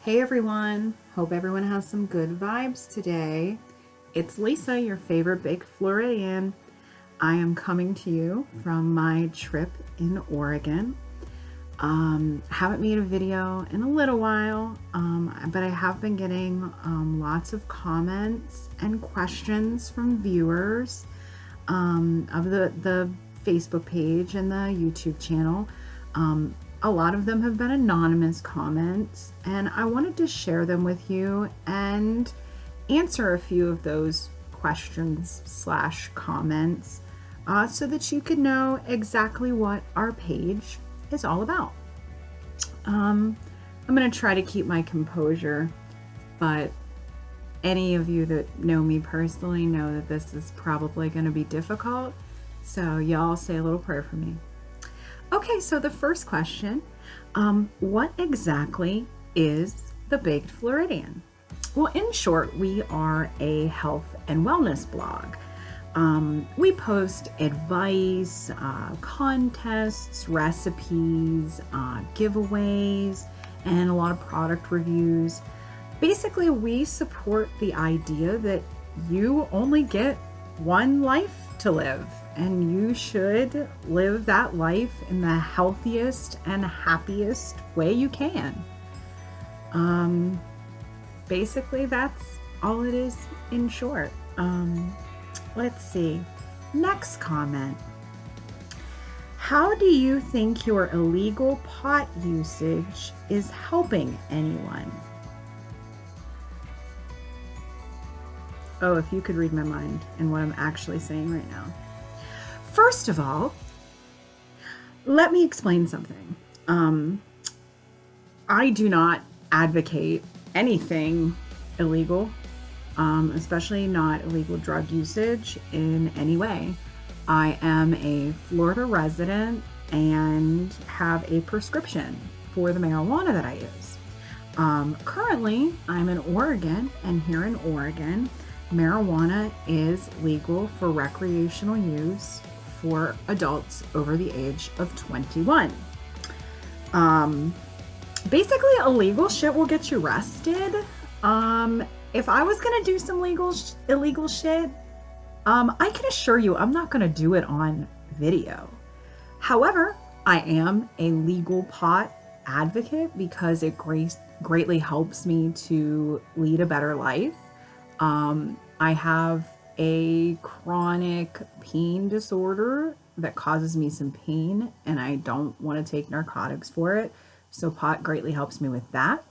Hey everyone, hope everyone has some good vibes today. It's Lisa, your favorite Baked Floridian. I am coming to you from my trip in Oregon. Haven't made a video in a little while, but I have been getting lots of comments and questions from viewers of the Facebook page and the YouTube channel. A lot of them have been anonymous comments, and I wanted to share them with you and answer a few of those questions / comments so that you could know exactly what our page is all about. I'm going to try to keep my composure, but any of you that know me personally know that this is probably going to be difficult, so y'all say a little prayer for me. Okay, so the first question, what exactly is the Baked Floridian? Well, in short, we are a health and wellness blog. We post advice, contests, recipes, giveaways, and a lot of product reviews. Basically, we support the idea that you only get one life to live, and you should live that life in the healthiest and happiest way you can. Basically, that's all it is in short. Let's see. Next comment. How do you think your illegal pot usage is helping anyone? Oh, if you could read my mind and what I'm actually saying right now. First of all, let me explain something. I do not advocate anything illegal, especially not illegal drug usage in any way. I am a Florida resident and have a prescription for the marijuana that I use. Currently, I'm in Oregon, and here in Oregon, marijuana is legal for recreational use for adults over the age of 21. Basically, illegal shit will get you arrested. If I was gonna do some illegal shit, I can assure you I'm not gonna do it on video. However, I am a legal pot advocate because it greatly helps me to lead a better life. I have a chronic pain disorder that causes me some pain, and I don't want to take narcotics for it. So pot greatly helps me with that.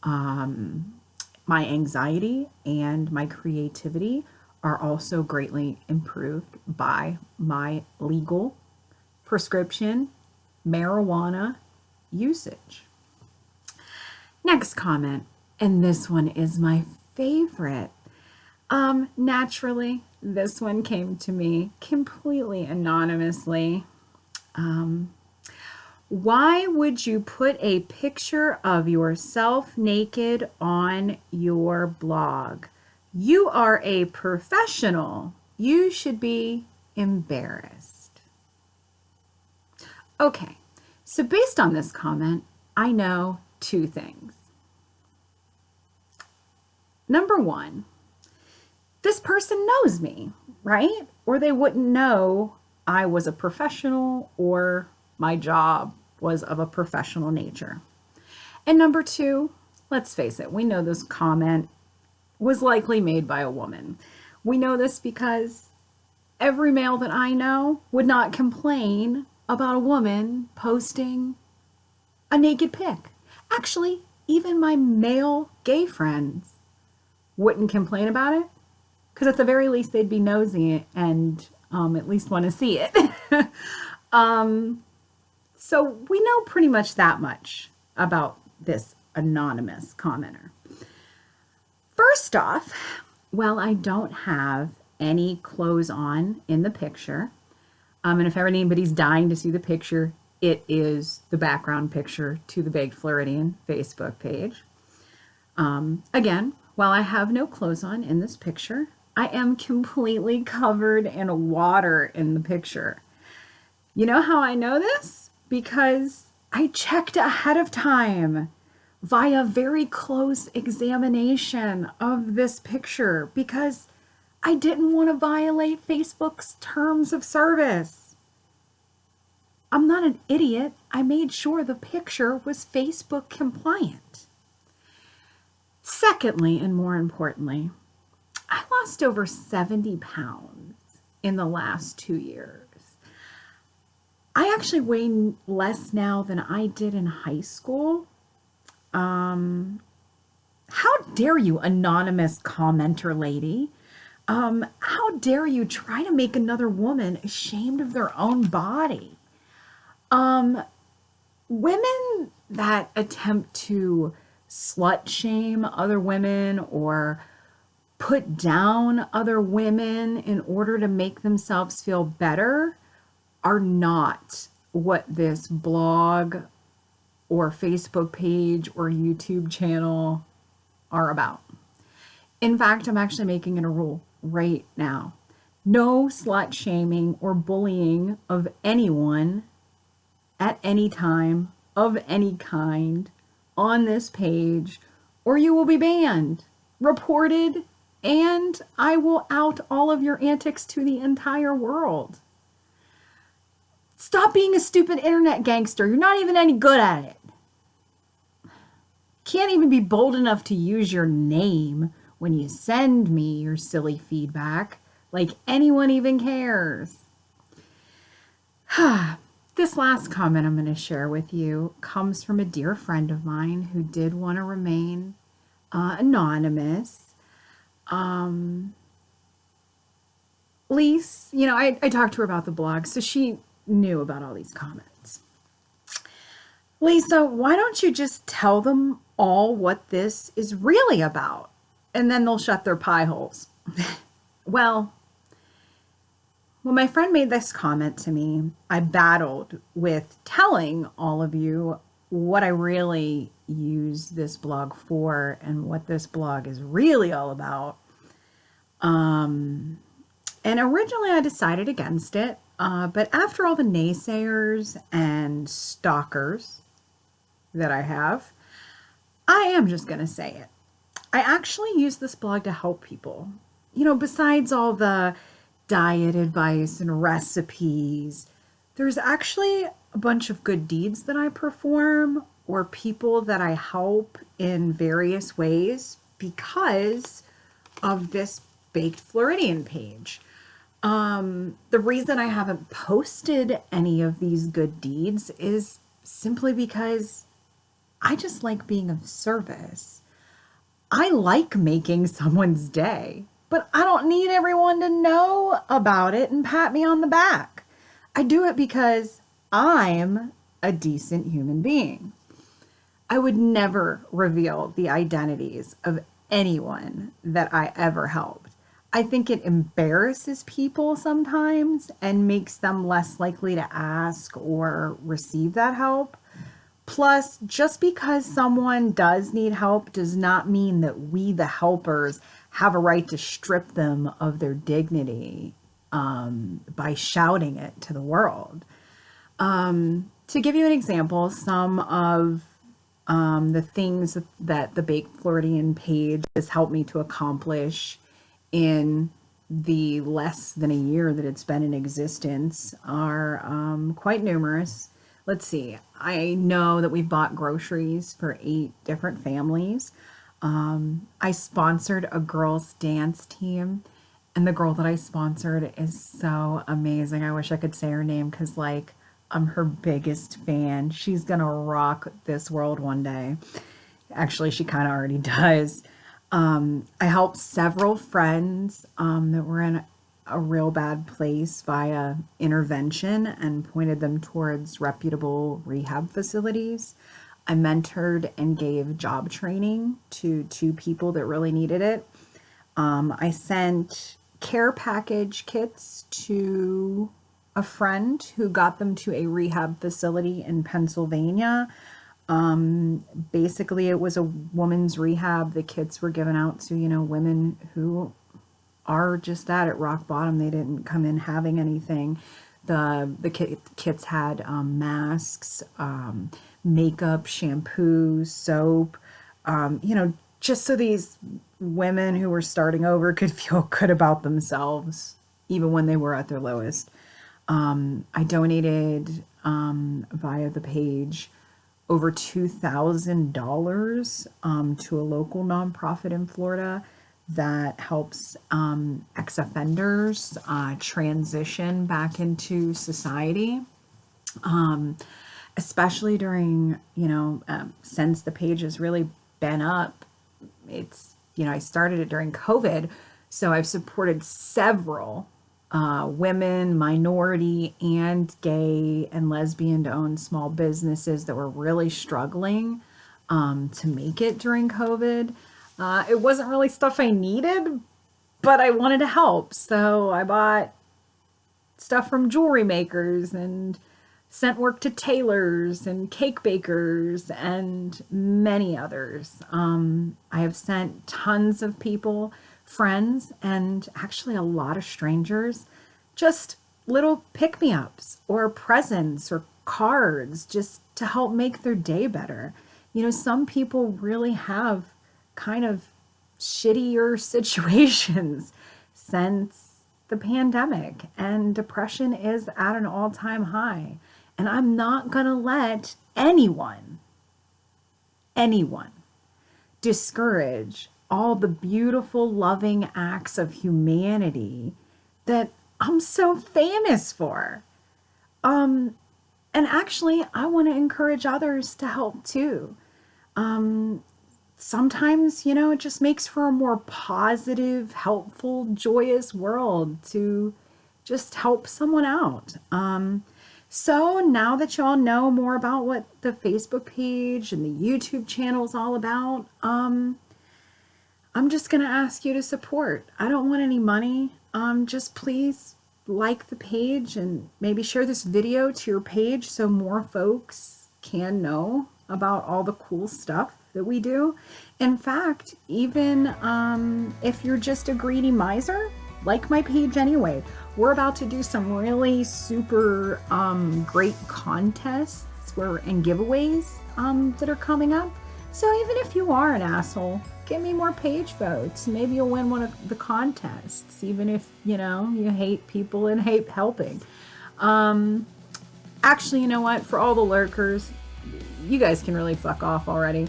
My anxiety and my creativity are also greatly improved by my legal prescription marijuana usage. Next comment, and this one is my favorite. Naturally, this one came to me completely anonymously. Why would you put a picture of yourself naked on your blog? You are a professional. You should be embarrassed. Okay, so based on this comment, I know two things. Number one, this person knows me, right? Or they wouldn't know I was a professional or my job was of a professional nature. And number two, let's face it, we know this comment was likely made by a woman. We know this because every male that I know would not complain about a woman posting a naked pic. Actually, even my male gay friends wouldn't complain about it, because at the very least they'd be nosy and at least want to see it. So we know pretty much that much about this anonymous commenter. First off, well, I don't have any clothes on in the picture. And if ever anybody's dying to see the picture, it is the background picture to the Baked Floridian Facebook page. Again, while I have no clothes on in this picture, I am completely covered in water in the picture. You know how I know this? Because I checked ahead of time via very close examination of this picture because I didn't want to violate Facebook's terms of service. I'm not an idiot. I made sure the picture was Facebook compliant. Secondly, and more importantly, I lost over 70 pounds in the last 2 years. I actually weigh less now than I did in high school. How dare you, anonymous commenter lady? How dare you try to make another woman ashamed of their own body? Women that attempt to slut shame other women or put down other women in order to make themselves feel better are not what this blog or Facebook page or YouTube channel are about. In fact, I'm actually making it a rule right now. No slut shaming or bullying of anyone at any time of any kind on this page, or you will be banned, reported, and I will out all of your antics to the entire world. Stop being a stupid internet gangster. You're not even any good at it. Can't even be bold enough to use your name when you send me your silly feedback, like anyone even cares. This last comment I'm going to share with you comes from a dear friend of mine who did want to remain anonymous. Lise, I talked to her about the blog, so she knew about all these comments. Lisa, why don't you just tell them all what this is really about? And then they'll shut their pie holes. Well, when my friend made this comment to me, I battled with telling all of you what I really use this blog for and what this blog is really all about. And originally I decided against it, but after all the naysayers and stalkers that I have, I am just going to say it. I actually use this blog to help people. Besides all the diet advice and recipes, there's actually a bunch of good deeds that I perform or people that I help in various ways because of this Baked Floridian page. The reason I haven't posted any of these good deeds is simply because I just like being of service. I like making someone's day, but I don't need everyone to know about it and pat me on the back. I do it because I'm a decent human being. I would never reveal the identities of anyone that I ever helped. I think it embarrasses people sometimes and makes them less likely to ask or receive that help. Plus, just because someone does need help does not mean that we, the helpers, have a right to strip them of their dignity by shouting it to the world. To give you an example, some of the things that the Baked Floridian page has helped me to accomplish in the less than a year that it's been in existence are quite numerous. Let's see. I know that we've bought groceries for 8 different families. I sponsored a girls' dance team, and the girl that I sponsored is so amazing. I wish I could say her name because, I'm her biggest fan. She's gonna rock this world one day. Actually, she kind of already does. I helped several friends that were in a real bad place via intervention and pointed them towards reputable rehab facilities. I mentored and gave job training to 2 people that really needed it. I sent care package kits to a friend who got them to a rehab facility in Pennsylvania. Basically, it was a woman's rehab. The kits were given out to, women who are just that at rock bottom. They didn't come in having anything. The kits had masks, makeup, shampoo, soap, just so these women who were starting over could feel good about themselves, even when they were at their lowest. I donated via the page over $2,000 to a local nonprofit in Florida that helps ex-offenders transition back into society, especially during, since the page has really been up. It's, I started it during COVID, so I've supported several women, minority, and gay and lesbian-owned small businesses that were really struggling to make it during COVID. It wasn't really stuff I needed, but I wanted to help. So I bought stuff from jewelry makers and sent work to tailors and cake bakers and many others. I have sent tons of people, friends, and actually a lot of strangers, just little pick-me-ups or presents or cards just to help make their day better. Some people really have kind of shittier situations since the pandemic, and depression is at an all-time high. And I'm not going to let anyone discourage all the beautiful, loving acts of humanity that I'm so famous for. And actually, I want to encourage others to help too. Sometimes, it just makes for a more positive, helpful, joyous world to just help someone out. So now that y'all know more about what the Facebook page and the YouTube channel is all about, I'm just going to ask you to support. I don't want any money. Just please like the page and maybe share this video to your page so more folks can know about all the cool stuff that we do. In fact, even if you're just a greedy miser, like my page anyway. We're about to do some really super great contests and giveaways that are coming up. So even if you are an asshole, give me more page votes. Maybe you'll win one of the contests, even if, you hate people and hate helping. Actually, you know what? For all the lurkers, you guys can really fuck off already.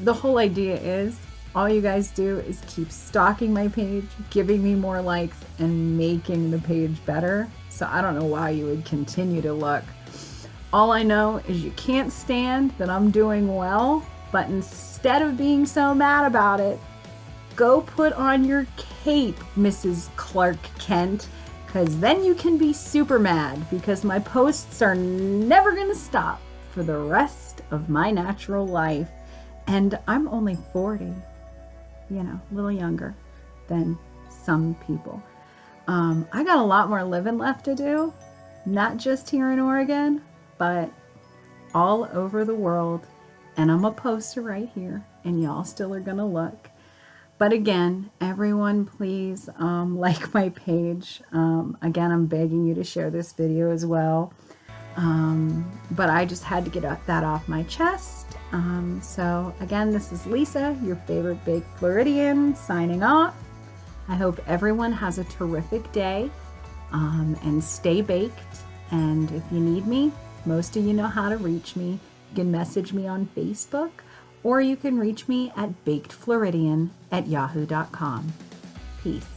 The whole idea is all you guys do is keep stalking my page, giving me more likes, and making the page better. So I don't know why you would continue to look. All I know is you can't stand that I'm doing well, but instead of being so mad about it, go put on your cape, Mrs. Clark Kent, because then you can be super mad because my posts are never going to stop for the rest of my natural life. And I'm only 40, a little younger than some people. I got a lot more living left to do, not just here in Oregon, but all over the world. And I'm a poster right here, and y'all still are gonna look. But again, everyone please like my page. Again, I'm begging you to share this video as well. But I just had to get that off my chest. So again, this is Lisa, your favorite Baked Floridian, signing off. I hope everyone has a terrific day, and stay baked. And if you need me, most of you know how to reach me. You can message me on Facebook, or you can reach me at bakedfloridian@yahoo.com. Peace.